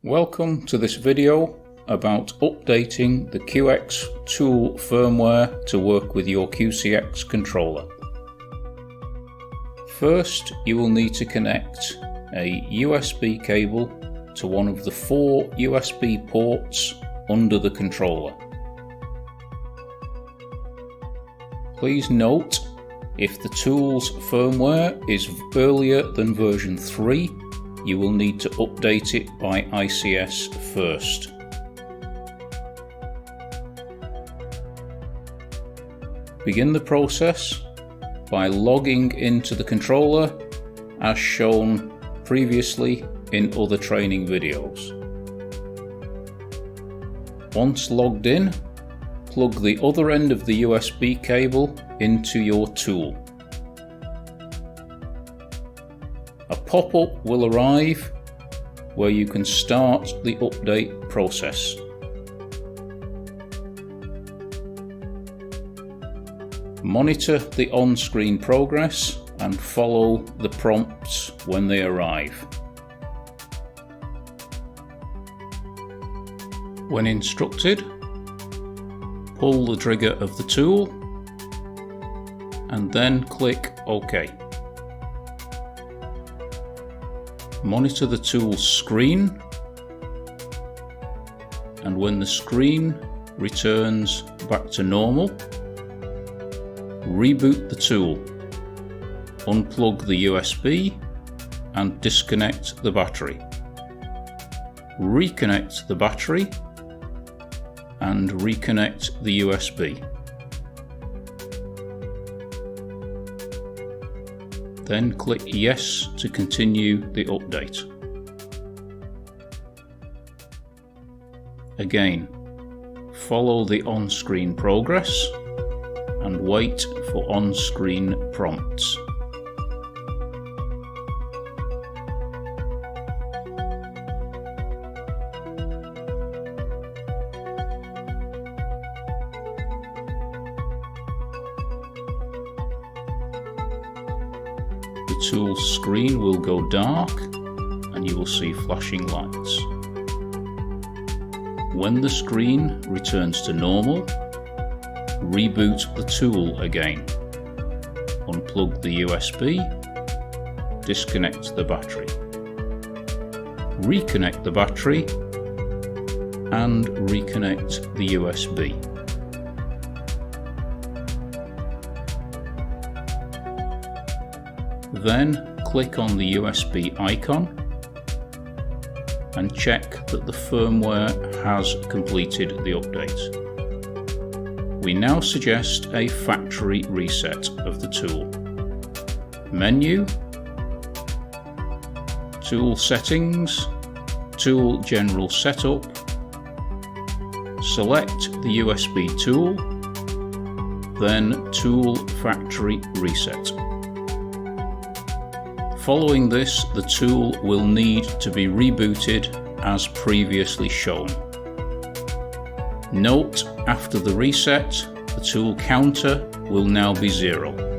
Welcome to this video about updating the QX tool firmware to work with your QCX controller. First, you will need to connect a USB cable to one of the 4 USB ports under the controller. Please note, if the tool's firmware is earlier than version 3, you will need to update it by ICS first. Begin the process by logging into the controller as shown previously in other training videos. Once logged in, plug the other end of the USB cable into your tool. A pop-up will arrive where you can start the update process. Monitor the on-screen progress and follow the prompts when they arrive. When instructed, pull the trigger of the tool and then click OK. Monitor the tool's screen, and when the screen returns back to normal, reboot the tool, unplug the USB and disconnect the battery. Reconnect the battery and reconnect the USB. Then click Yes to continue the update. Again, follow the on-screen progress and wait for on-screen prompts. The tool's screen will go dark and you will see flashing lights. When the screen returns to normal, reboot the tool again. Unplug the USB, disconnect the battery. Reconnect the battery and reconnect the USB. Then click on the USB icon and check that the firmware has completed the update. We now suggest a factory reset of the tool. Menu, Tool Settings, Tool General Setup, select the USB tool, then Tool Factory Reset. Following this, the tool will need to be rebooted as previously shown. Note, after the reset, the tool counter will now be 0.